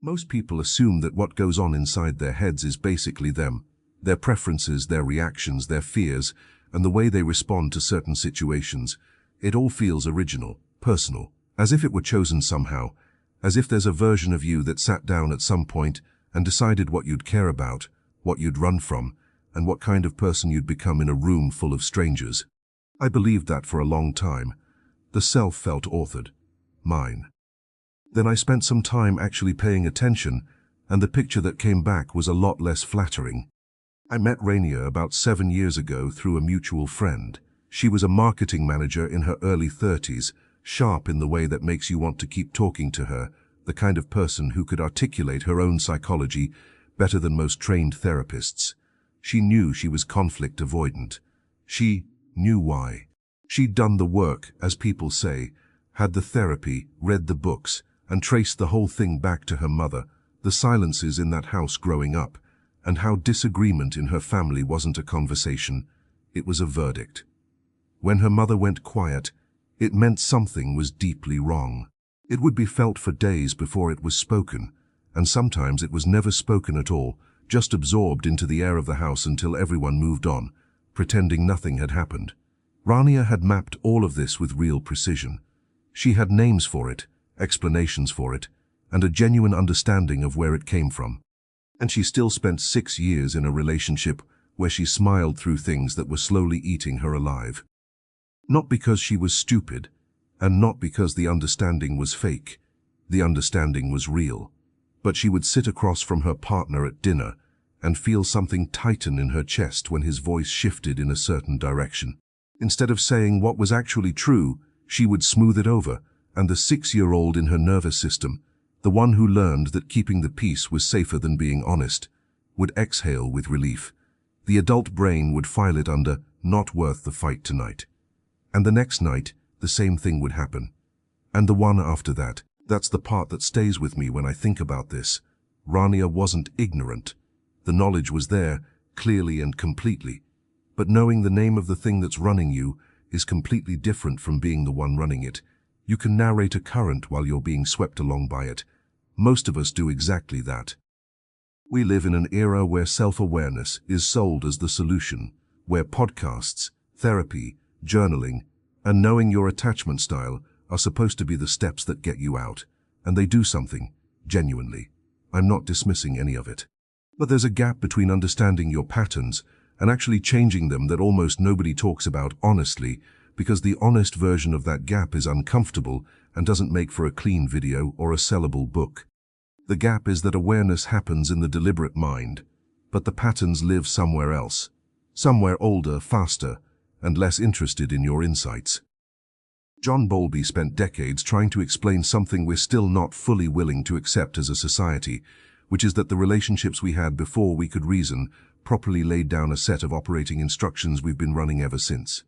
Most people assume that what goes on inside their heads is basically them, their preferences, their reactions, their fears, and the way they respond to certain situations. It all feels original, personal, as if it were chosen somehow, as if there's a version of you that sat down at some point and decided what you'd care about, what you'd run from, and what kind of person you'd become in a room full of strangers. I believed that for a long time. The self felt authored. Mine. Then I spent some time actually paying attention, and the picture that came back was a lot less flattering. I met Rainier about 7 years ago through a mutual friend. She was a marketing manager in her early 30s, sharp in the way that makes you want to keep talking to her, the kind of person who could articulate her own psychology better than most trained therapists. She knew she was conflict avoidant. She knew why. She'd done the work, as people say, had the therapy, read the books, and traced the whole thing back to her mother, the silences in that house growing up, and how disagreement in her family wasn't a conversation, it was a verdict. When her mother went quiet, it meant something was deeply wrong. It would be felt for days before it was spoken, and sometimes it was never spoken at all, just absorbed into the air of the house until everyone moved on, pretending nothing had happened. Rania had mapped all of this with real precision. She had names for it, explanations for it, and a genuine understanding of where it came from. And she still spent 6 years in a relationship where she smiled through things that were slowly eating her alive. Not because she was stupid, and not because the understanding was fake. The understanding was real. But she would sit across from her partner at dinner and feel something tighten in her chest when his voice shifted in a certain direction. Instead of saying what was actually true, she would smooth it over, and the 6-year-old in her nervous system, the one who learned that keeping the peace was safer than being honest, would exhale with relief. The adult brain would file it under "not worth the fight tonight." And the next night, the same thing would happen. And the one after that. That's the part that stays with me when I think about this. Rania wasn't ignorant. The knowledge was there, clearly and completely. But knowing the name of the thing that's running you is completely different from being the one running it. You can narrate a current while you're being swept along by it. Most of us do exactly that. We live in an era where self-awareness is sold as the solution, where podcasts, therapy, journaling, and knowing your attachment style are supposed to be the steps that get you out, and they do something, genuinely. I'm not dismissing any of it. But there's a gap between understanding your patterns and actually changing them that almost nobody talks about honestly, because the honest version of that gap is uncomfortable and doesn't make for a clean video or a sellable book. The gap is that awareness happens in the deliberate mind, but the patterns live somewhere else, somewhere older, faster, and less interested in your insights. John Bowlby spent decades trying to explain something we're still not fully willing to accept as a society, which is that the relationships we had before we could reason properly laid down a set of operating instructions we've been running ever since.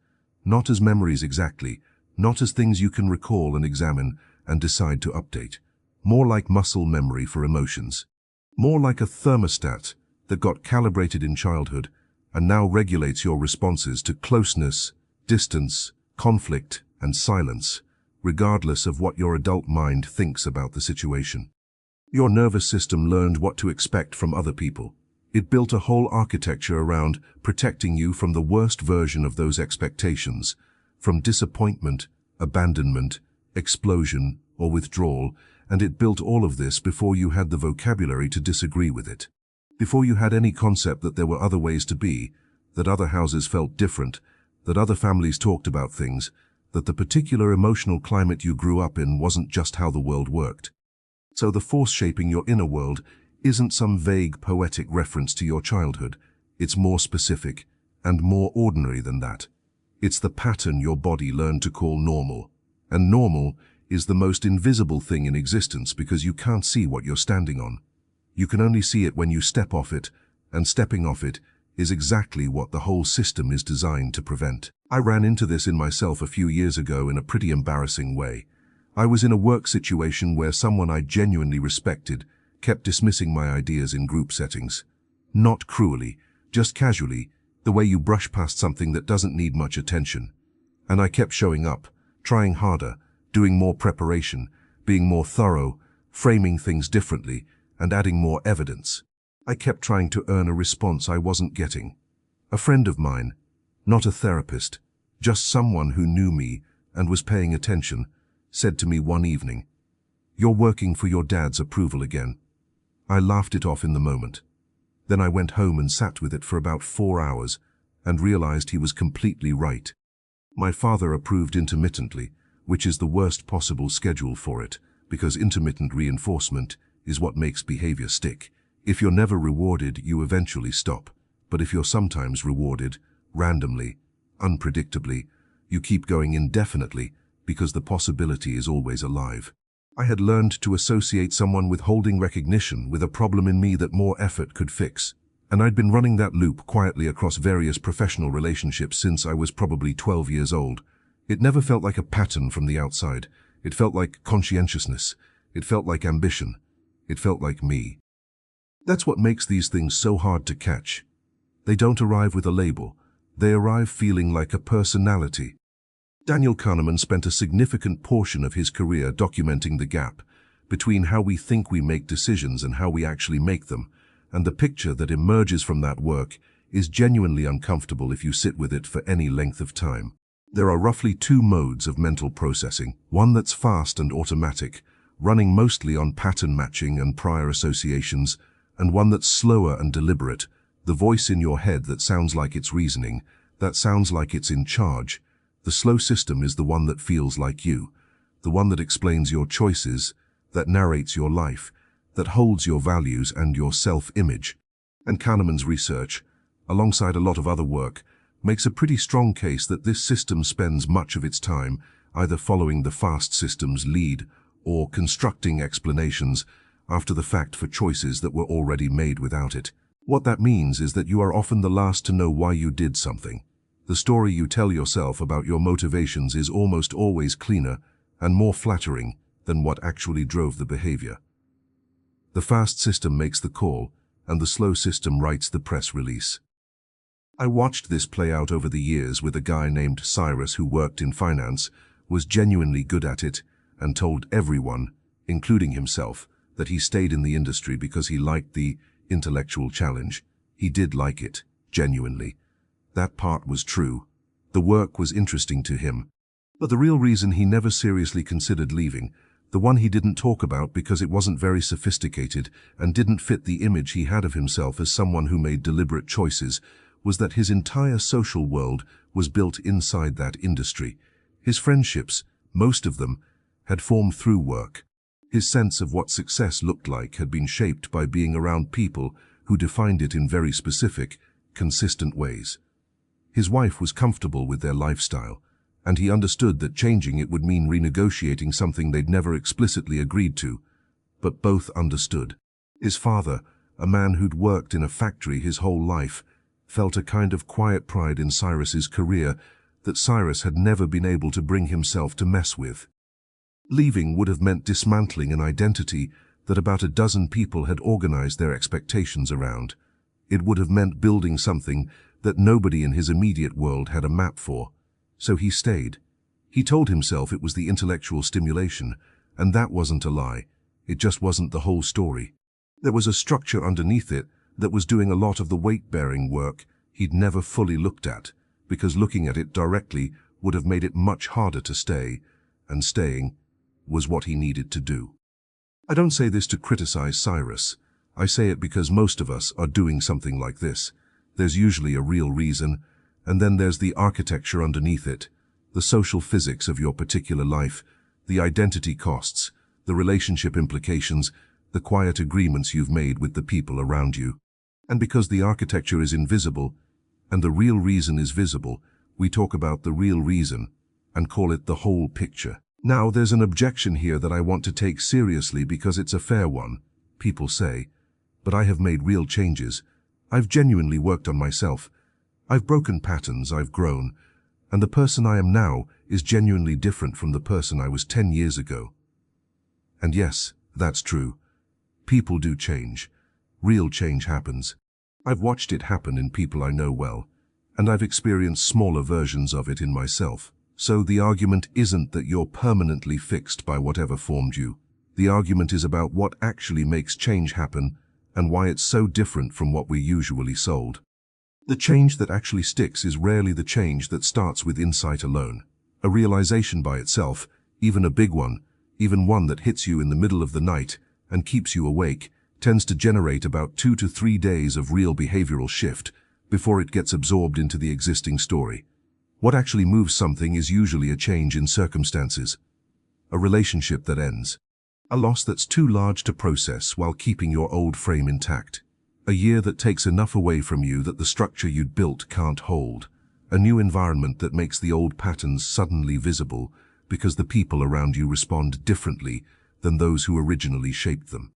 Not as memories exactly, not as things you can recall and examine and decide to update. More like muscle memory for emotions. More like a thermostat that got calibrated in childhood and now regulates your responses to closeness, distance, conflict, and silence, regardless of what your adult mind thinks about the situation. Your nervous system learned what to expect from other people. It built a whole architecture around protecting you from the worst version of those expectations, from disappointment, abandonment, explosion, or withdrawal, and it built all of this before you had the vocabulary to disagree with it. Before you had any concept that there were other ways to be, that other houses felt different, that other families talked about things, that the particular emotional climate you grew up in wasn't just how the world worked. So the force shaping your inner world isn't some vague poetic reference to your childhood. It's more specific and more ordinary than that. It's the pattern your body learned to call normal. And normal is the most invisible thing in existence because you can't see what you're standing on. You can only see it when you step off it, and stepping off it is exactly what the whole system is designed to prevent. I ran into this in myself a few years ago in a pretty embarrassing way. I was in a work situation where someone I genuinely respected kept dismissing my ideas in group settings. Not cruelly, just casually, the way you brush past something that doesn't need much attention. And I kept showing up, trying harder, doing more preparation, being more thorough, framing things differently, and adding more evidence. I kept trying to earn a response I wasn't getting. A friend of mine, not a therapist, just someone who knew me and was paying attention, said to me one evening, "You're working for your dad's approval again." I laughed it off in the moment. Then I went home and sat with it for about 4 hours and realized he was completely right. My father approved intermittently, which is the worst possible schedule for it, because intermittent reinforcement is what makes behavior stick. If you're never rewarded, you eventually stop. But if you're sometimes rewarded, randomly, unpredictably, you keep going indefinitely because the possibility is always alive. I had learned to associate someone withholding recognition with a problem in me that more effort could fix. And I'd been running that loop quietly across various professional relationships since I was probably 12 years old. It never felt like a pattern from the outside. It felt like conscientiousness. It felt like ambition. It felt like me. That's what makes these things so hard to catch. They don't arrive with a label. They arrive feeling like a personality. Daniel Kahneman spent a significant portion of his career documenting the gap between how we think we make decisions and how we actually make them, and the picture that emerges from that work is genuinely uncomfortable if you sit with it for any length of time. There are roughly 2 modes of mental processing, one that's fast and automatic, running mostly on pattern matching and prior associations, and one that's slower and deliberate, the voice in your head that sounds like it's reasoning, that sounds like it's in charge. The slow system is the one that feels like you, the one that explains your choices, that narrates your life, that holds your values and your self-image. And Kahneman's research, alongside a lot of other work, makes a pretty strong case that this system spends much of its time either following the fast system's lead or constructing explanations after the fact for choices that were already made without it. What that means is that you are often the last to know why you did something. The story you tell yourself about your motivations is almost always cleaner and more flattering than what actually drove the behavior. The fast system makes the call, and the slow system writes the press release. I watched this play out over the years with a guy named Cyrus who worked in finance, was genuinely good at it, and told everyone, including himself, that he stayed in the industry because he liked the intellectual challenge. He did like it, genuinely. That part was true. The work was interesting to him. But the real reason he never seriously considered leaving, the one he didn't talk about because it wasn't very sophisticated and didn't fit the image he had of himself as someone who made deliberate choices, was that his entire social world was built inside that industry. His friendships, most of them, had formed through work. His sense of what success looked like had been shaped by being around people who defined it in very specific, consistent ways. His wife was comfortable with their lifestyle, and he understood that changing it would mean renegotiating something they'd never explicitly agreed to, but both understood. His father, a man who'd worked in a factory his whole life, felt a kind of quiet pride in Cyrus's career that Cyrus had never been able to bring himself to mess with. Leaving would have meant dismantling an identity that about a dozen people had organized their expectations around. It would have meant building something that nobody in his immediate world had a map for. So he stayed. He told himself it was the intellectual stimulation, and that wasn't a lie. It just wasn't the whole story. There was a structure underneath it that was doing a lot of the weight-bearing work he'd never fully looked at, because looking at it directly would have made it much harder to stay, and staying was what he needed to do. I don't say this to criticize Cyrus. I say it because most of us are doing something like this. There's usually a real reason, and then there's the architecture underneath it, the social physics of your particular life, the identity costs, the relationship implications, the quiet agreements you've made with the people around you. And because the architecture is invisible, and the real reason is visible, we talk about the real reason and call it the whole picture. Now, there's an objection here that I want to take seriously because it's a fair one. People say, but I have made real changes. I've genuinely worked on myself. I've broken patterns, I've grown, and the person I am now is genuinely different from the person I was 10 years ago. And yes, that's true. People do change. Real change happens. I've watched it happen in people I know well, and I've experienced smaller versions of it in myself. So the argument isn't that you're permanently fixed by whatever formed you. The argument is about what actually makes change happen and why it's so different from what we're usually sold. The change that actually sticks is rarely the change that starts with insight alone. A realization by itself, even a big one, even one that hits you in the middle of the night and keeps you awake, tends to generate about 2 to 3 days of real behavioral shift before it gets absorbed into the existing story. What actually moves something is usually a change in circumstances, a relationship that ends, a loss that's too large to process while keeping your old frame intact, a year that takes enough away from you that the structure you'd built can't hold, a new environment that makes the old patterns suddenly visible because the people around you respond differently than those who originally shaped them.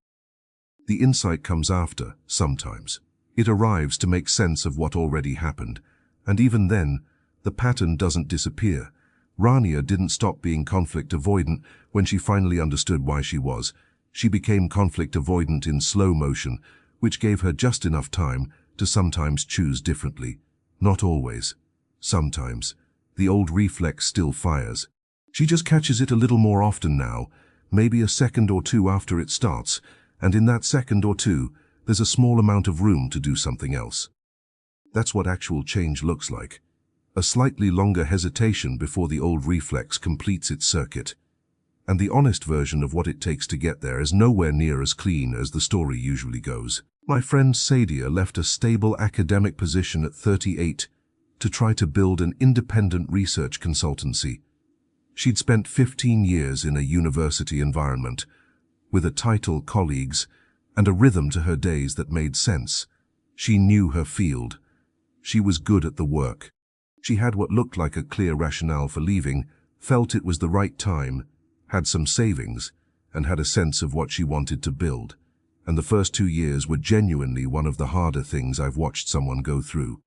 The insight comes after, sometimes. It arrives to make sense of what already happened, and even then, the pattern doesn't disappear. Rania didn't stop being conflict avoidant when she finally understood why she was. She became conflict avoidant in slow motion, which gave her just enough time to sometimes choose differently. Not always. Sometimes. The old reflex still fires. She just catches it a little more often now, maybe a second or two after it starts, and in that second or two, there's a small amount of room to do something else. That's what actual change looks like. A slightly longer hesitation before the old reflex completes its circuit. And the honest version of what it takes to get there is nowhere near as clean as the story usually goes. My friend Sadia left a stable academic position at 38 to try to build an independent research consultancy. She'd spent 15 years in a university environment, with a title, colleagues, and a rhythm to her days that made sense. She knew her field. She was good at the work. She had what looked like a clear rationale for leaving, felt it was the right time, had some savings, and had a sense of what she wanted to build. And the first 2 years were genuinely one of the harder things I've watched someone go through.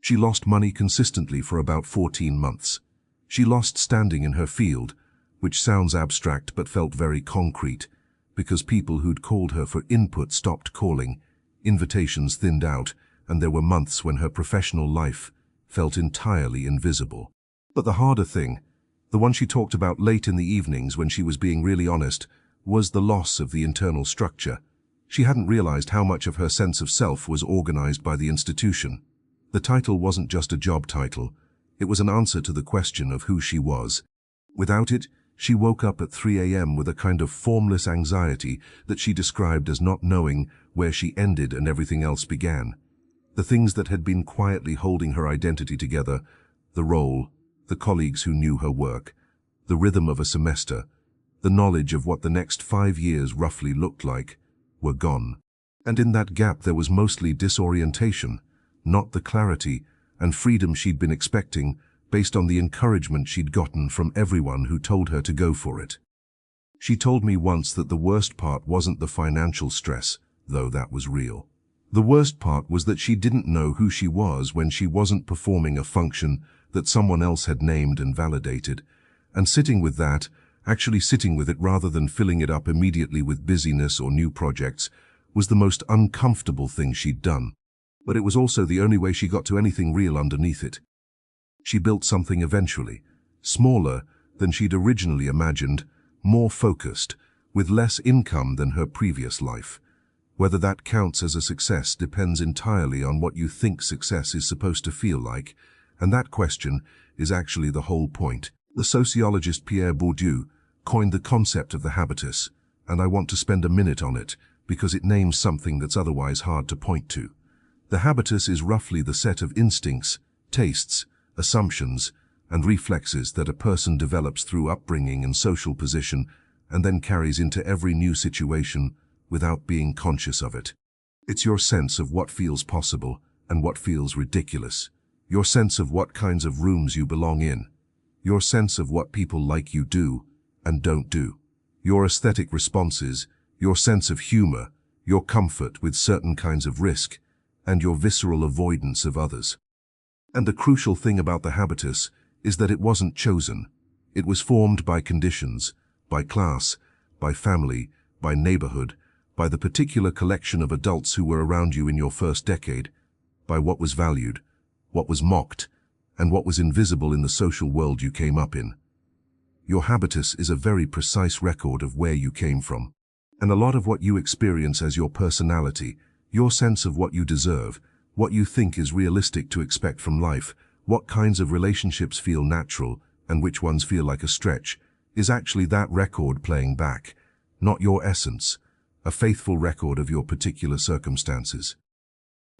She lost money consistently for about 14 months. She lost standing in her field, which sounds abstract but felt very concrete, because people who'd called her for input stopped calling, invitations thinned out, and there were months when her professional life felt entirely invisible. But the harder thing, the one she talked about late in the evenings when she was being really honest, was the loss of the internal structure. She hadn't realized how much of her sense of self was organized by the institution. The title wasn't just a job title, it was an answer to the question of who she was. Without it, she woke up at 3 a.m. with a kind of formless anxiety that she described as not knowing where she ended and everything else began. The things that had been quietly holding her identity together, the role, the colleagues who knew her work, the rhythm of a semester, the knowledge of what the next 5 years roughly looked like, were gone. And in that gap there was mostly disorientation, not the clarity and freedom she'd been expecting based on the encouragement she'd gotten from everyone who told her to go for it. She told me once that the worst part wasn't the financial stress, though that was real. The worst part was that she didn't know who she was when she wasn't performing a function that someone else had named and validated, and sitting with that, actually sitting with it rather than filling it up immediately with busyness or new projects, was the most uncomfortable thing she'd done. But it was also the only way she got to anything real underneath it. She built something eventually, smaller than she'd originally imagined, more focused, with less income than her previous life. Whether that counts as a success depends entirely on what you think success is supposed to feel like, and that question is actually the whole point. The sociologist Pierre Bourdieu coined the concept of the habitus, and I want to spend a minute on it because it names something that's otherwise hard to point to. The habitus is roughly the set of instincts, tastes, assumptions, and reflexes that a person develops through upbringing and social position and then carries into every new situation without being conscious of it. It's your sense of what feels possible and what feels ridiculous, your sense of what kinds of rooms you belong in, your sense of what people like you do and don't do, your aesthetic responses, your sense of humor, your comfort with certain kinds of risk, and your visceral avoidance of others. And the crucial thing about the habitus is that it wasn't chosen. It was formed by conditions, by class, by family, by neighborhood, by the particular collection of adults who were around you in your first decade, by what was valued, what was mocked, and what was invisible in the social world you came up in. Your habitus is a very precise record of where you came from. And a lot of what you experience as your personality, your sense of what you deserve, what you think is realistic to expect from life, what kinds of relationships feel natural and which ones feel like a stretch, is actually that record playing back, not your essence, a faithful record of your particular circumstances.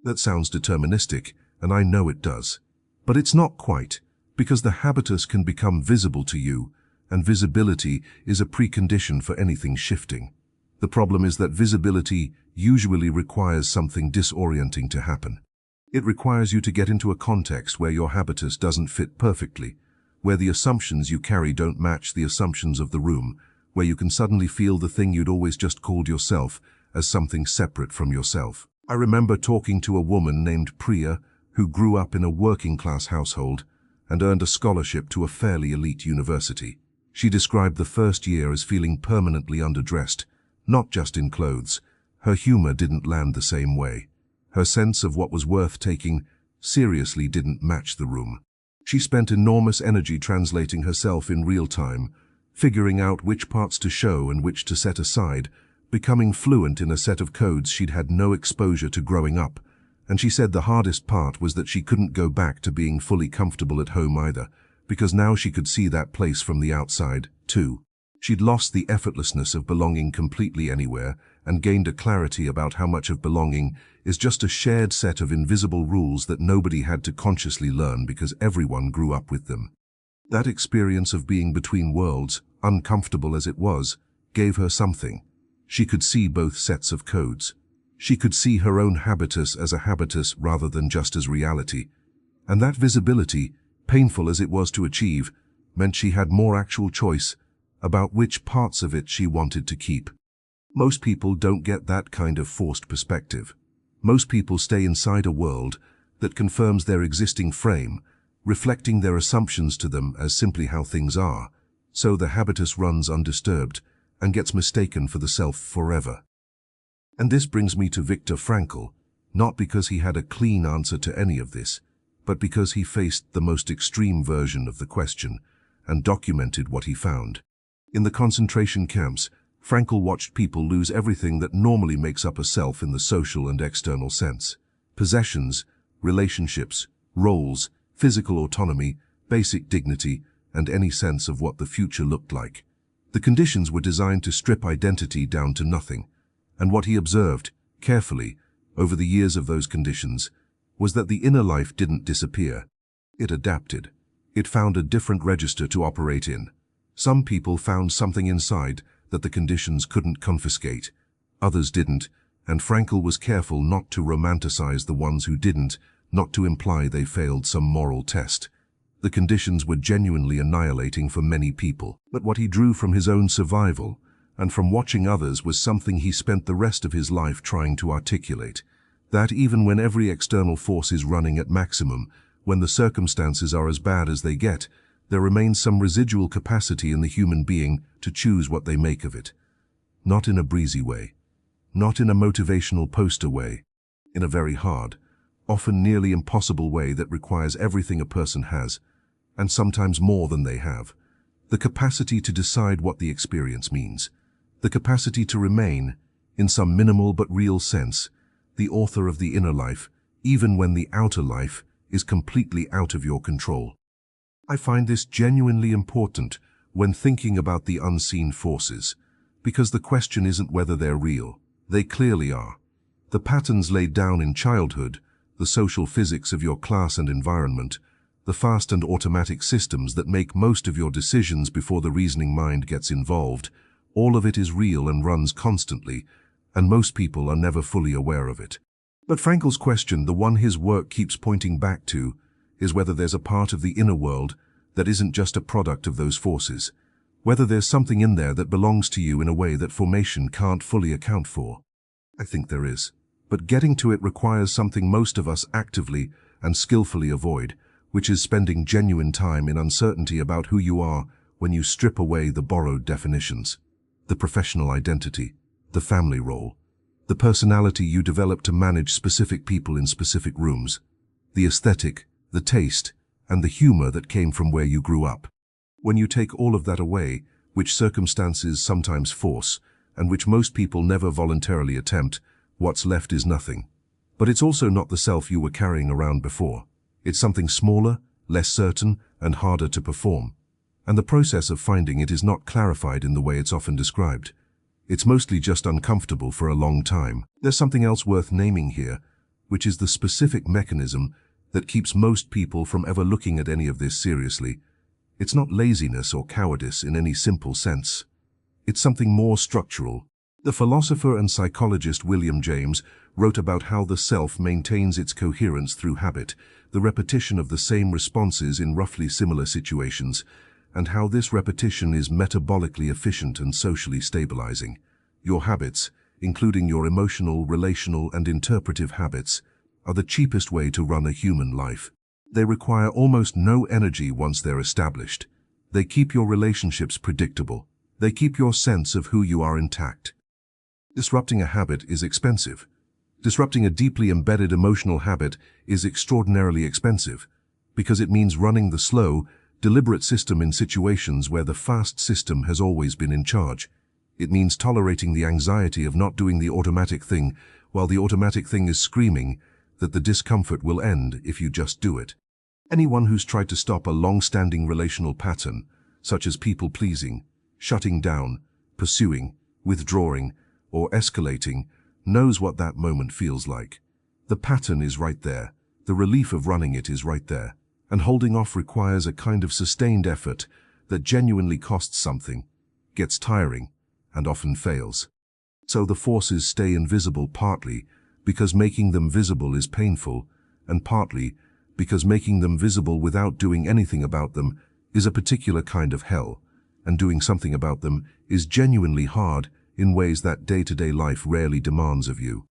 That sounds deterministic, and I know it does. But it's not quite, because the habitus can become visible to you, and visibility is a precondition for anything shifting. The problem is that visibility usually requires something disorienting to happen. It requires you to get into a context where your habitus doesn't fit perfectly, where the assumptions you carry don't match the assumptions of the room, where you can suddenly feel the thing you'd always just called yourself as something separate from yourself. I remember talking to a woman named Priya who grew up in a working-class household and earned a scholarship to a fairly elite university. She described the first year as feeling permanently underdressed, not just in clothes. Her humor didn't land the same way. Her sense of what was worth taking seriously didn't match the room. She spent enormous energy translating herself in real time, figuring out which parts to show and which to set aside, becoming fluent in a set of codes she'd had no exposure to growing up. And she said the hardest part was that she couldn't go back to being fully comfortable at home either, because now she could see that place from the outside, too. She'd lost the effortlessness of belonging completely anywhere and gained a clarity about how much of belonging is just a shared set of invisible rules that nobody had to consciously learn because everyone grew up with them. That experience of being between worlds, uncomfortable as it was, gave her something. She could see both sets of codes. She could see her own habitus as a habitus rather than just as reality. And that visibility, painful as it was to achieve, meant she had more actual choice about which parts of it she wanted to keep. Most people don't get that kind of forced perspective. Most people stay inside a world that confirms their existing frame, reflecting their assumptions to them as simply how things are, so the habitus runs undisturbed and gets mistaken for the self forever. And this brings me to Viktor Frankl, not because he had a clean answer to any of this, but because he faced the most extreme version of the question and documented what he found. In the concentration camps, Frankl watched people lose everything that normally makes up a self in the social and external sense. Possessions, relationships, roles, physical autonomy, basic dignity, and any sense of what the future looked like. The conditions were designed to strip identity down to nothing, and what he observed, carefully, over the years of those conditions, was that the inner life didn't disappear. It adapted. It found a different register to operate in. Some people found something inside that the conditions couldn't confiscate. Others didn't, and Frankl was careful not to romanticize the ones who didn't, not to imply they failed some moral test. The conditions were genuinely annihilating for many people. But what he drew from his own survival and from watching others was something he spent the rest of his life trying to articulate. That even when every external force is running at maximum, when the circumstances are as bad as they get, there remains some residual capacity in the human being to choose what they make of it. Not in a breezy way. Not in a motivational poster way. In a very hard, often nearly impossible way that requires everything a person has, and sometimes more than they have. The capacity to decide what the experience means. The capacity to remain, in some minimal but real sense, the author of the inner life, even when the outer life is completely out of your control. I find this genuinely important when thinking about the unseen forces, because the question isn't whether they're real. They clearly are. The patterns laid down in childhood, the social physics of your class and environment, the fast and automatic systems that make most of your decisions before the reasoning mind gets involved, all of it is real and runs constantly, and most people are never fully aware of it. But Frankl's question, the one his work keeps pointing back to, is whether there's a part of the inner world that isn't just a product of those forces, whether there's something in there that belongs to you in a way that formation can't fully account for. I think there is. But getting to it requires something most of us actively and skillfully avoid, which is spending genuine time in uncertainty about who you are when you strip away the borrowed definitions. The professional identity, the family role, the personality you develop to manage specific people in specific rooms, the aesthetic, the taste, and the humor that came from where you grew up. When you take all of that away, which circumstances sometimes force, and which most people never voluntarily attempt, what's left is nothing. But it's also not the self you were carrying around before. It's something smaller, less certain, and harder to perform. And the process of finding it is not clarified in the way it's often described. It's mostly just uncomfortable for a long time. There's something else worth naming here, which is the specific mechanism that keeps most people from ever looking at any of this seriously. It's not laziness or cowardice in any simple sense. It's something more structural. The philosopher and psychologist William James wrote about how the self maintains its coherence through habit, the repetition of the same responses in roughly similar situations, and how this repetition is metabolically efficient and socially stabilizing. Your habits, including your emotional, relational, and interpretive habits, are the cheapest way to run a human life. They require almost no energy once they're established. They keep your relationships predictable. They keep your sense of who you are intact. Disrupting a habit is expensive. Disrupting a deeply embedded emotional habit is extraordinarily expensive, because it means running the slow, deliberate system in situations where the fast system has always been in charge. It means tolerating the anxiety of not doing the automatic thing while the automatic thing is screaming that the discomfort will end if you just do it. Anyone who's tried to stop a long-standing relational pattern, such as people-pleasing, shutting down, pursuing, withdrawing, or escalating, knows what that moment feels like. The pattern is right there. The relief of running it is right there. And holding off requires a kind of sustained effort that genuinely costs something, gets tiring, and often fails. So the forces stay invisible partly because making them visible is painful, and partly because making them visible without doing anything about them is a particular kind of hell, and doing something about them is genuinely hard in ways that day-to-day life rarely demands of you.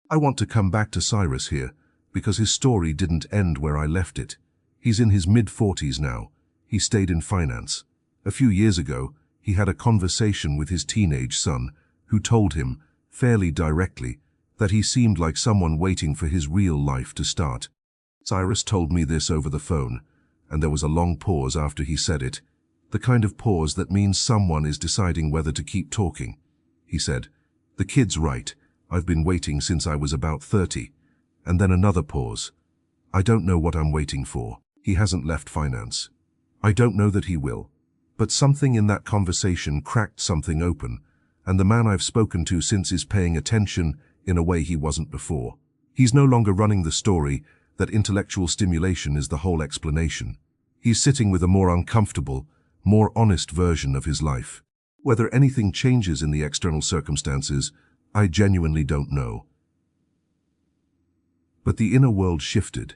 I want to come back to Cyrus here, because his story didn't end where I left it. He's in his mid-40s now. He stayed in finance. A few years ago, he had a conversation with his teenage son, who told him, fairly directly, that he seemed like someone waiting for his real life to start. Cyrus told me this over the phone, and there was a long pause after he said it, the kind of pause that means someone is deciding whether to keep talking. He said, "The kid's right. I've been waiting since I was about 30. And then another pause. I don't know what I'm waiting for. He hasn't left finance. I don't know that he will. But something in that conversation cracked something open, and the man I've spoken to since is paying attention in a way he wasn't before. He's no longer running the story that intellectual stimulation is the whole explanation. He's sitting with a more uncomfortable, more honest version of his life. Whether anything changes in the external circumstances, I genuinely don't know. But the inner world shifted,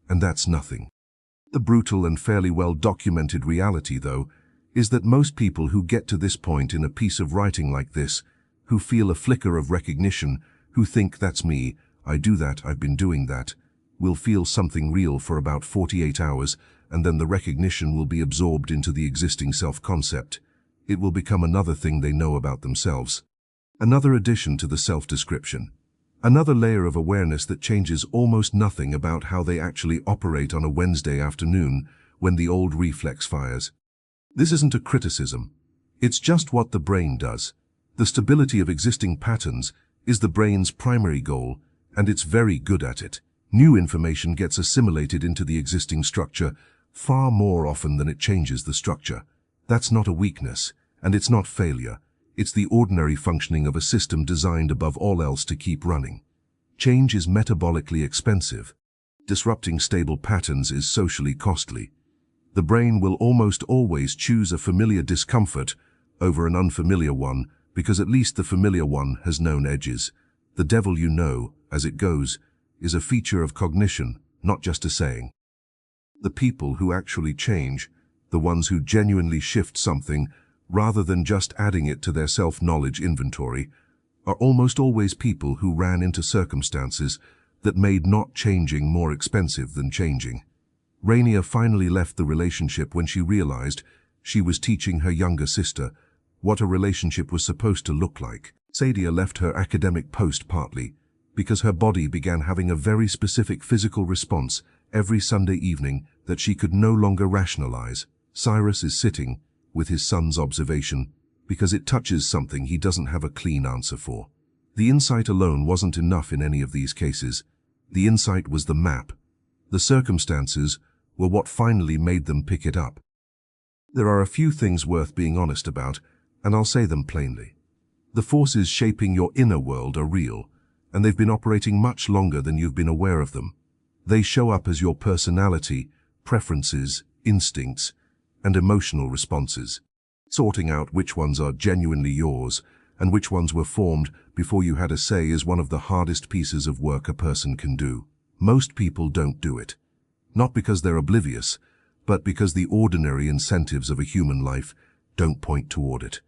and that's nothing. The brutal and fairly well-documented reality, though, is that most people who get to this point in a piece of writing like this, who feel a flicker of recognition, who think that's me, I do that, I've been doing that, will feel something real for about 48 hours, and then the recognition will be absorbed into the existing self-concept. It will become another thing they know about themselves. Another addition to the self-description. Another layer of awareness that changes almost nothing about how they actually operate on a Wednesday afternoon when the old reflex fires. This isn't a criticism. It's just what the brain does. The stability of existing patterns is the brain's primary goal, and it's very good at it. New information gets assimilated into the existing structure far more often than it changes the structure. That's not a weakness, and it's not failure. It's the ordinary functioning of a system designed above all else to keep running. Change is metabolically expensive. Disrupting stable patterns is socially costly. The brain will almost always choose a familiar discomfort over an unfamiliar one because at least the familiar one has known edges. The devil you know, as it goes, is a feature of cognition, not just a saying. The people who actually change, the ones who genuinely shift something, rather than just adding it to their self-knowledge inventory, are almost always people who ran into circumstances that made not changing more expensive than changing. Rainier finally left the relationship when she realized she was teaching her younger sister what a relationship was supposed to look like. Sadia left her academic post partly because her body began having a very specific physical response every Sunday evening that she could no longer rationalize. Cyrus is sitting with his son's observation because it touches something he doesn't have a clean answer for. The insight alone wasn't enough in any of these cases. The insight was the map. The circumstances were what finally made them pick it up. There are a few things worth being honest about, and I'll say them plainly. The forces shaping your inner world are real, and they've been operating much longer than you've been aware of them. They show up as your personality, preferences, instincts, and emotional responses. Sorting out which ones are genuinely yours and which ones were formed before you had a say is one of the hardest pieces of work a person can do. Most people don't do it. Not because they're oblivious, but because the ordinary incentives of a human life don't point toward it.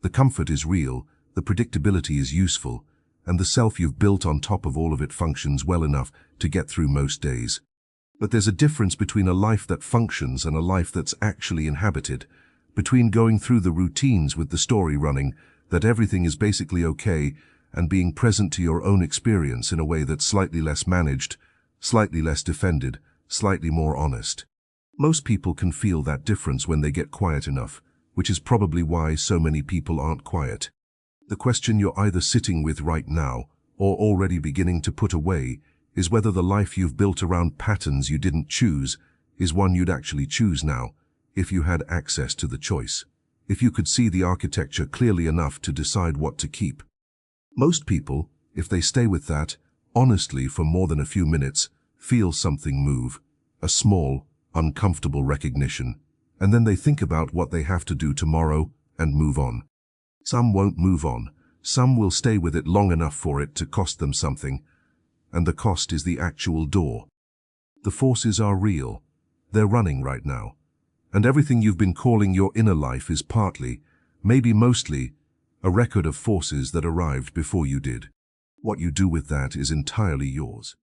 The comfort is real, the predictability is useful, and the self you've built on top of all of it functions well enough to get through most days. But there's a difference between a life that functions and a life that's actually inhabited, between going through the routines with the story running, that everything is basically okay, and being present to your own experience in a way that's slightly less managed, slightly less defended, slightly more honest. Most people can feel that difference when they get quiet enough, which is probably why so many people aren't quiet. The question you're either sitting with right now, or already beginning to put away, is whether the life you've built around patterns you didn't choose is one you'd actually choose now, if you had access to the choice. If you could see the architecture clearly enough to decide what to keep. Most people, if they stay with that, honestly for more than a few minutes, feel something move, a small, uncomfortable recognition, and then they think about what they have to do tomorrow and move on. Some won't move on, some will stay with it long enough for it to cost them something, and the cost is the actual door. The forces are real, they're running right now, and everything you've been calling your inner life is partly, maybe mostly, a record of forces that arrived before you did. What you do with that is entirely yours.